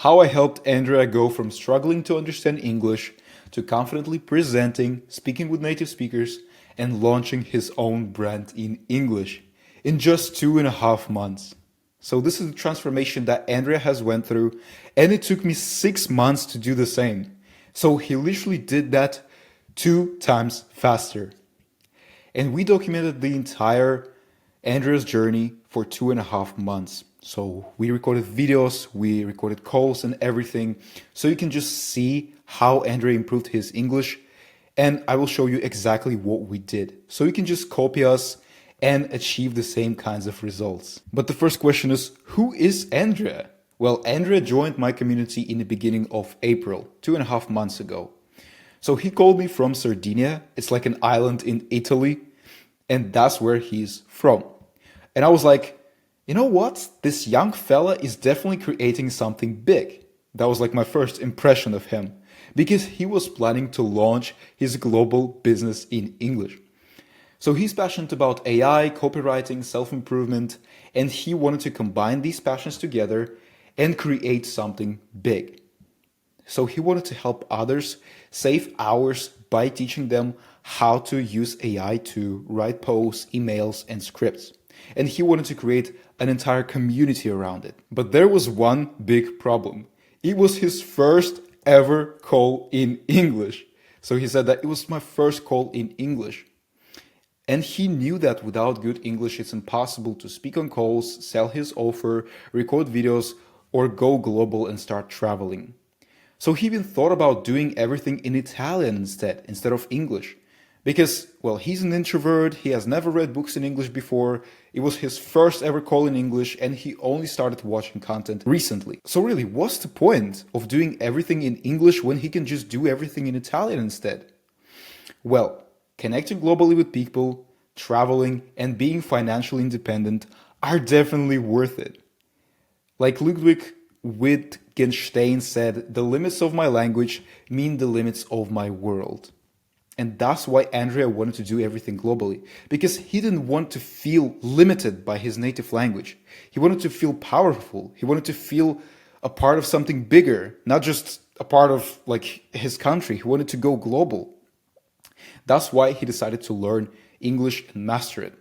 how I helped Andrea go from struggling to understand English to confidently presenting, speaking with native speakers, and launching his own brand in English in just 2.5 months. So this is the transformation that Andrea has went through, and it took me 6 months to do the same. So he literally did that 2 times faster. And we documented the entire Andrea's journey for 2.5 months. So we recorded videos, we recorded calls and everything. So you can just see how Andrea improved his English. And I will show you exactly what we did. So you can just copy us and achieve the same kinds of results. But the first question is, who is Andrea? Well, Andrea joined my community in the beginning of April, 2.5 months ago. So he called me from Sardinia. It's like an island in Italy. And that's where he's from. And I was like, you know what? This young fella is definitely creating something big. That was like my first impression of him. Because he was planning to launch his global business in English. So he's passionate about AI, copywriting, self-improvement, and he wanted to combine these passions together and create something big. So he wanted to help others save hours by teaching them how to use AI to write posts, emails, and scripts. And he wanted to create an entire community around it. But there was one big problem. It was his first ever call in English. So he said that it was my first call in English. And he knew that without good English, it's impossible to speak on calls, sell his offer, record videos, or go global and start traveling. So he even thought about doing everything in Italian instead of English. Because, well, he's an introvert, he has never read books in English before, it was his first ever call in English, and he only started watching content recently. So really, what's the point of doing everything in English when he can just do everything in Italian instead? Well, connecting globally with people, traveling, and being financially independent are definitely worth it. Like Ludwig Wittgenstein said, the limits of my language mean the limits of my world. And that's why Andrea wanted to do everything globally, because he didn't want to feel limited by his native language. He wanted to feel powerful. He wanted to feel a part of something bigger, not just a part of like his country. He wanted to go global. That's why he decided to learn English and master it.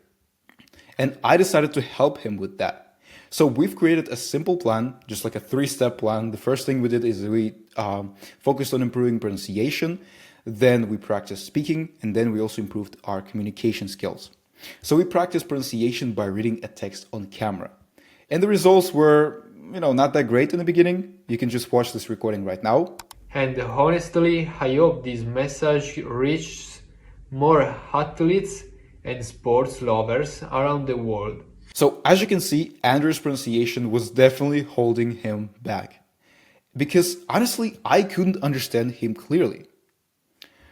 And I decided to help him with that. So we've created a simple plan, just like a 3-step plan. The first thing we did is we focused on improving pronunciation. Then we practiced speaking, and then we also improved our communication skills. So we practiced pronunciation by reading a text on camera. And the results were, not that great in the beginning. You can just watch this recording right now. And honestly, I hope this message reaches more athletes and sports lovers around the world. So as you can see, Andrew's pronunciation was definitely holding him back. Because honestly, I couldn't understand him clearly.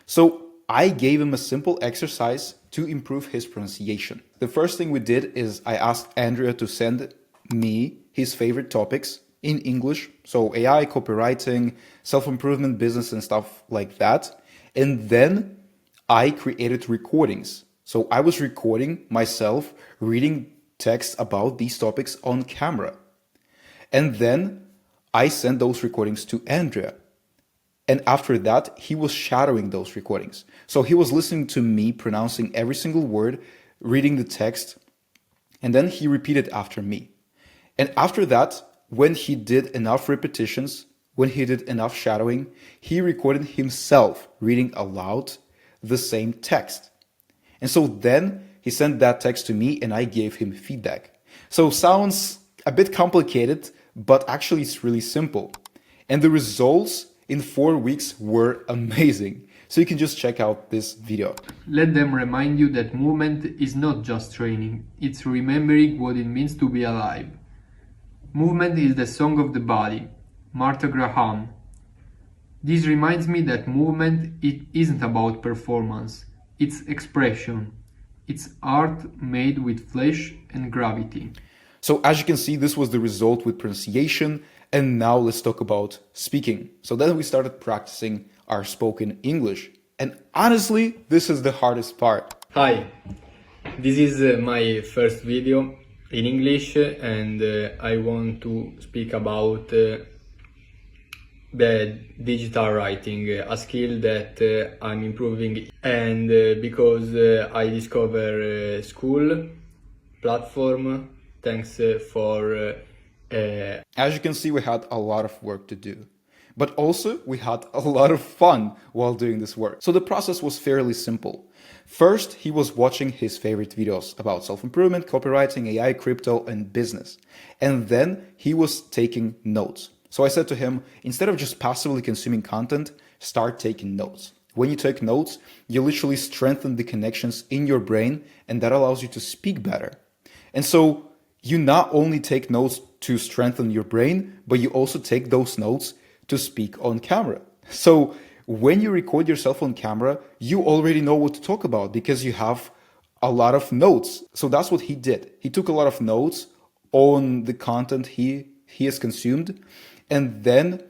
So I gave him a simple exercise to improve his pronunciation. The first thing we did is I asked Andrea to send me his favorite topics in English. So AI, copywriting, self-improvement, business and stuff like that. And then I created recordings. So I was recording myself reading text about these topics on camera. And then I sent those recordings to Andrea. And after that, he was shadowing those recordings. So he was listening to me pronouncing every single word, reading the text, and then he repeated after me. And after that, when he did enough repetitions, when he did enough shadowing, he recorded himself reading aloud the same text. And so then he sent that text to me and I gave him feedback. So sounds a bit complicated, but actually it's really simple. And the results in 4 weeks were amazing. So you can just check out this video. Let them remind you that movement is not just training, it's remembering what it means to be alive. Movement is the song of the body. Martha Graham. This reminds me that movement it isn't about performance, it's expression. It's art made with flesh and gravity. So as you can see, this was the result with pronunciation. And now let's talk about speaking. So then we started practicing our spoken English. And honestly, this is the hardest part. Hi, this is my first video in English and I want to speak about the digital writing, a skill that I'm improving, and because I discover school platform. Thanks for As you can see, we had a lot of work to do. But also, we had a lot of fun while doing this work. So the process was fairly simple. First, he was watching his favorite videos about self-improvement, copywriting, AI, crypto, and business. And then he was taking notes. So I said to him, instead of just passively consuming content, start taking notes. When you take notes, you literally strengthen the connections in your brain, and that allows you to speak better. And so you not only take notes to strengthen your brain, but you also take those notes to speak on camera. So when you record yourself on camera, you already know what to talk about because you have a lot of notes. So that's what he did. He took a lot of notes on the content he has consumed, and then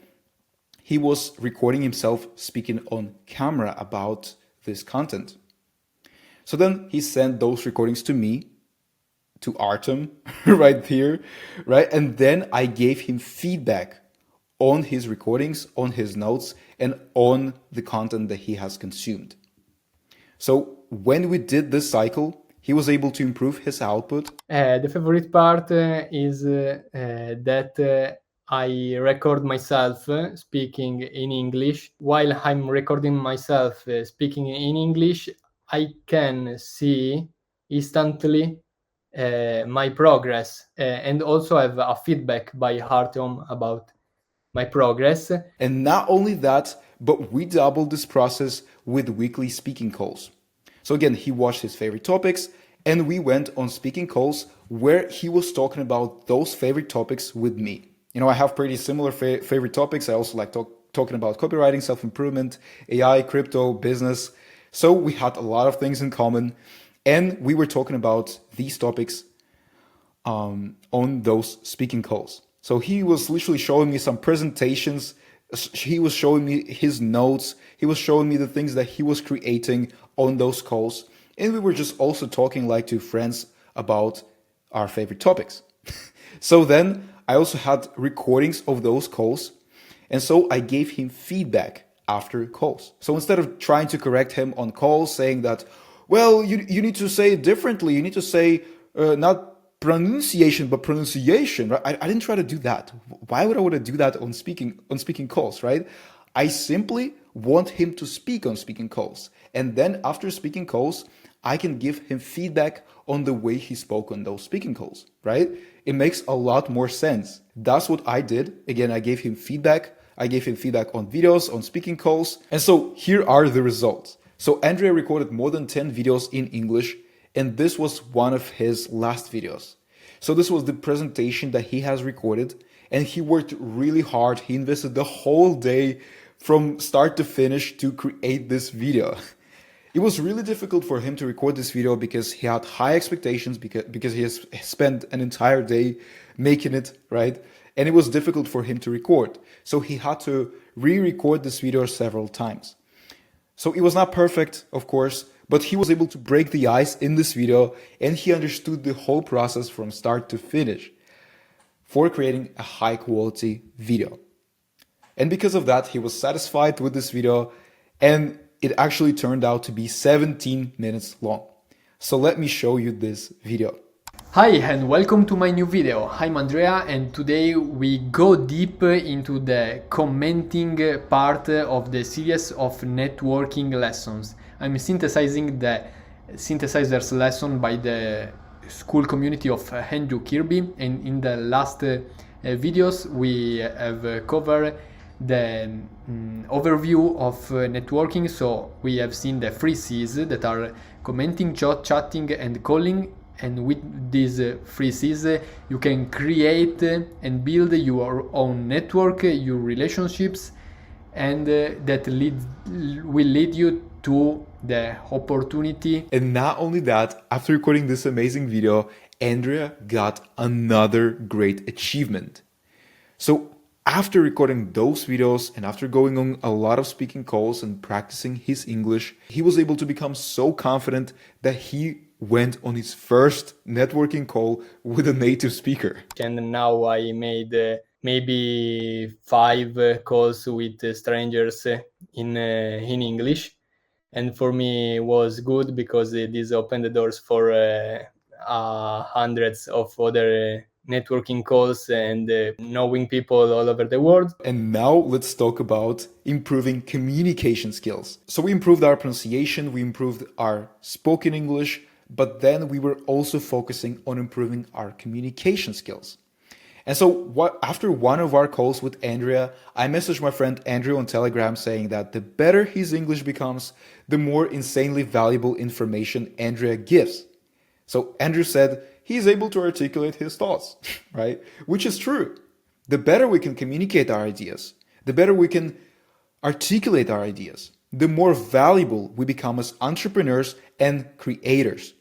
he was recording himself speaking on camera about this content. So then he sent those recordings to me, to Artem, right here, right? And then I gave him feedback on his recordings, on his notes, and on the content that he has consumed. So when we did this cycle, he was able to improve his output. The favorite part is that I record myself speaking in English. While I'm recording myself speaking in English, I can see instantly my progress and also have a feedback by Artyom about my progress. And not only that, but we doubled this process with weekly speaking calls. So again, he watched his favorite topics and we went on speaking calls where he was talking about those favorite topics with me. You know, I have pretty similar favorite topics. I also like talking about copywriting, self-improvement, AI, crypto, business. So we had a lot of things in common and we were talking about these topics on those speaking calls. So he was literally showing me some presentations. He was showing me his notes. He was showing me the things that he was creating on those calls. And we were just also talking like two friends about our favorite topics. So then I also had recordings of those calls. And so I gave him feedback after calls. So instead of trying to correct him on calls, saying that, well, you need to say it differently. You need to say not pronunciation, but pronunciation, right? I didn't try to do that. Why would I want to do that on speaking calls, right? I simply want him to speak on speaking calls. And then after speaking calls, I can give him feedback on the way he spoke on those speaking calls, right? It makes a lot more sense. That's what I did. Again, I gave him feedback. I gave him feedback on videos, on speaking calls. And so here are the results. So Andrea recorded more than 10 videos in English, and this was one of his last videos. So this was the presentation that he has recorded, and he worked really hard. He invested the whole day from start to finish to create this video. It was really difficult for him to record this video because he had high expectations because he has spent an entire day making it, right? And it was difficult for him to record. So he had to re-record this video several times. So it was not perfect, of course, but he was able to break the ice in this video and he understood the whole process from start to finish for creating a high quality video. And because of that, he was satisfied with this video and it actually turned out to be 17 minutes long. So let me show you this video. Hi and welcome to my new video. I'm Andrea and today we go deep into the commenting part of the series of networking lessons. I'm synthesizing the synthesizers lesson by the school community of Andrew Kirby, and in the last videos we have covered the overview of networking. So we have seen the 3Cs that are commenting, chatting and calling. And with these 3Cs, you can create and build your own network, your relationships, and that will lead you to the opportunity. And not only that, after recording this amazing video, Andrea got another great achievement. So after recording those videos and after going on a lot of speaking calls and practicing his English, he was able to become so confident that he went on his first networking call with a native speaker. And now I made maybe five calls with strangers in English, and for me it was good because this opened the doors for hundreds of other networking calls and knowing people all over the world. And now let's talk about improving communication skills. So we improved our pronunciation, we improved our spoken English, but then we were also focusing on improving our communication skills. And so after one of our calls with Andrea, I messaged my friend Andrew on Telegram saying that the better his English becomes, the more insanely valuable information Andrea gives. So Andrew said he's able to articulate his thoughts, right? Which is true. The better we can communicate our ideas, the better we can articulate our ideas, the more valuable we become as entrepreneurs and creators.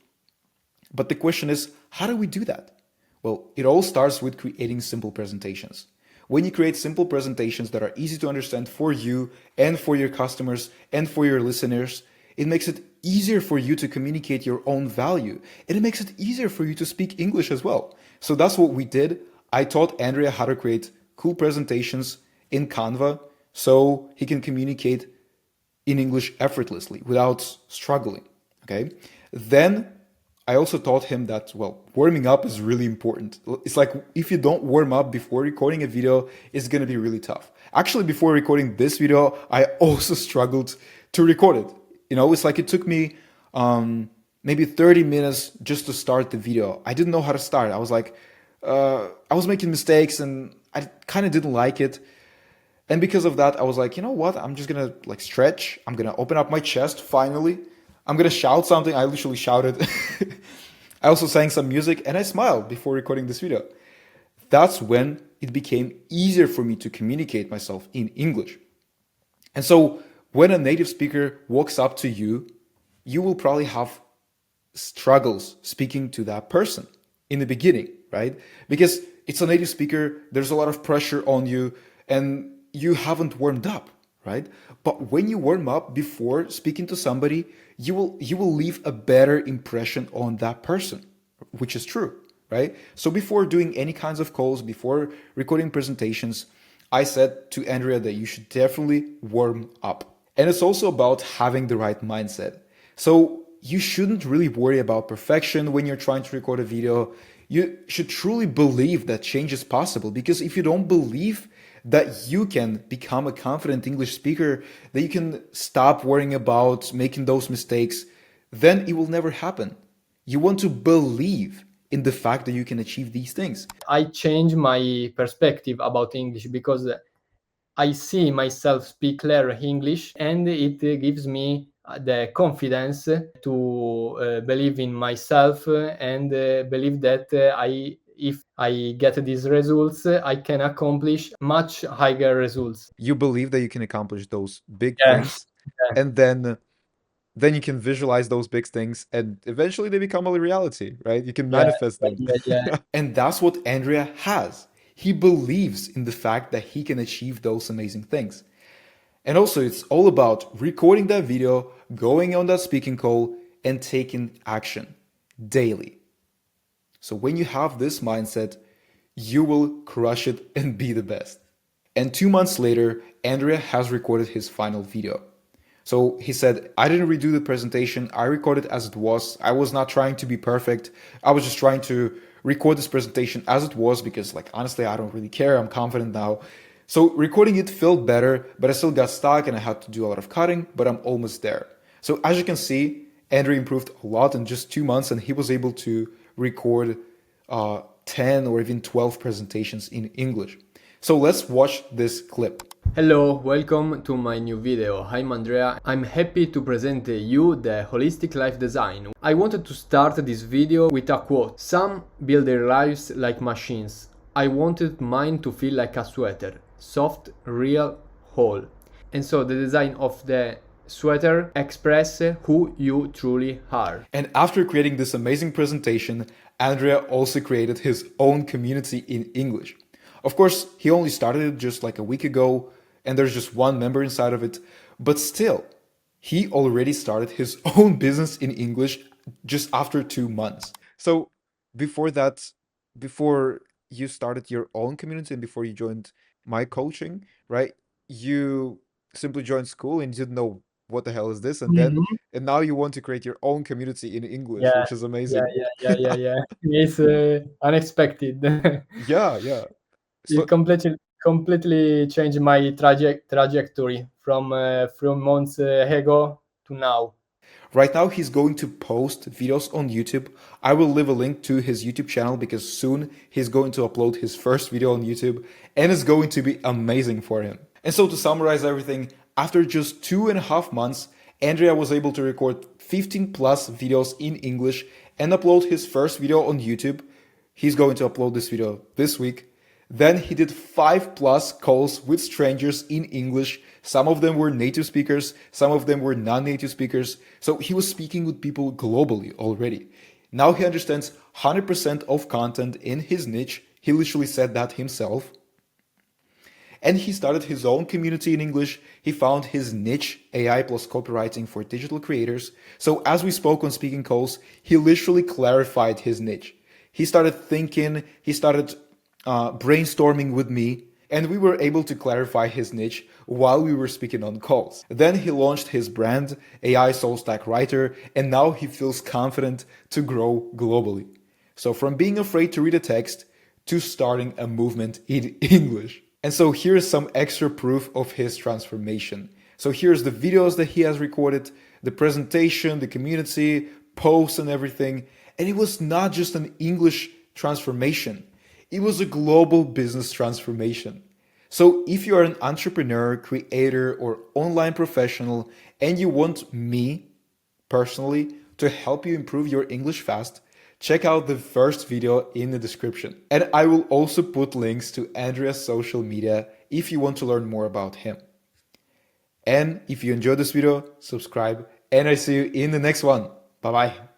But the question is, how do we do that? Well, it all starts with creating simple presentations. When you create simple presentations that are easy to understand for you and for your customers and for your listeners, it makes it easier for you to communicate your own value. And it makes it easier for you to speak English as well. So that's what we did. I taught Andrea how to create cool presentations in Canva so he can communicate in English effortlessly without struggling. Okay. Then I also taught him that, well, warming up is really important. It's like if you don't warm up before recording a video, it's going to be really tough. Actually, before recording this video, I also struggled to record it. You know, it's like it took me maybe 30 minutes just to start the video. I didn't know how to start. I was like, I was making mistakes and I kind of didn't like it. And because of that, I was like, you know what? I'm just going to like stretch. I'm going to open up my chest finally. I'm going to shout something. I literally shouted. I also sang some music and I smiled before recording this video. That's when it became easier for me to communicate myself in English. And so when a native speaker walks up to you, you will probably have struggles speaking to that person in the beginning, right? Because it's a native speaker, there's a lot of pressure on you and you haven't warmed up, right? But when you warm up before speaking to somebody, you will leave a better impression on that person, which is true, right? So before doing any kinds of calls, before recording presentations, I said to Andrea that you should definitely warm up. And it's also about having the right mindset. So you shouldn't really worry about perfection when you're trying to record a video. You should truly believe that change is possible, because if you don't believe that you can become a confident English speaker, that you can stop worrying about making those mistakes, then it will never happen. You want to believe in the fact that you can achieve these things. I changed my perspective about English because I see myself speak clear English, and it gives me the confidence to believe in myself and believe that if I get these results, I can accomplish much higher results. You believe that you can accomplish those big Yeah, things, yeah, and then you can visualize those big things and eventually they become a reality, right? You can yeah, manifest them. yeah, yeah. And that's what Andrea has. He believes in the fact that he can achieve those amazing things. And also, it's all about recording that video, going on that speaking call, and taking action daily. So when you have this mindset, you will crush it and be the best. And 2 months later, Andrea has recorded his final video. So he said, I didn't redo the presentation. I recorded as it was. I was not trying to be perfect. I was just trying to record this presentation as it was because, like, honestly, I don't really care. I'm confident now. So recording it felt better, but I still got stuck and I had to do a lot of cutting, but I'm almost there. So as you can see, Andrew improved a lot in just 2 months and he was able to record 10 or even 12 presentations in English. So let's watch this clip. Hello, welcome to my new video. I'm Andrea. I'm happy to present you the holistic life design. I wanted to start this video with a quote. Some build their lives like machines. I wanted mine to feel like a sweater. Soft, real, whole. And so the design of the sweater expresses who you truly are. And after creating this amazing presentation, Andrea also created his own community in English. Of course, he only started it just like a week ago, and there's just one member inside of it, but still, he already started his own business in English just after 2 months. So before that, before you started your own community and before you joined my coaching, right? You simply joined school and you didn't know what the hell is this, Mhm. and now you want to create your own community in English, Yeah, which is yeah, amazing. yeah, yeah, yeah, yeah. It's unexpected. Yeah, yeah. It So completely changed my trajectory from months ago to now. right now, he's going to post videos on YouTube. I will leave a link to his YouTube channel because soon he's going to upload his first video on YouTube and it's going to be amazing for him. And so, to summarize everything, after just 2.5 months, Andrea was able to record 15 plus videos in English and upload his first video on YouTube. He's going to upload this video this week. Then he did 5 plus calls with strangers in English. Some of them were native speakers, some of them were non-native speakers. So he was speaking with people globally already. Now he understands 100% of content in his niche. He literally said that himself. And he started his own community in English. He found his niche, AI plus copywriting for digital creators. So as we spoke on speaking calls, he literally clarified his niche. He started thinking, he started brainstorming with me, and we were able to clarify his niche while we were speaking on calls. Then he launched his brand, AI Soul Stack Writer, and now he feels confident to grow globally. So from being afraid to read a text to starting a movement in English. And so here's some extra proof of his transformation. So here's the videos that he has recorded, the presentation, the community, posts and everything. And it was not just an English transformation. It was a global business transformation. So if you are an entrepreneur, creator, or online professional, and you want me personally to help you improve your English fast, check out the first video in the description. And I will also put links to Andrea's social media if you want to learn more about him. And if you enjoyed this video, subscribe, and I see you in the next one. Bye bye.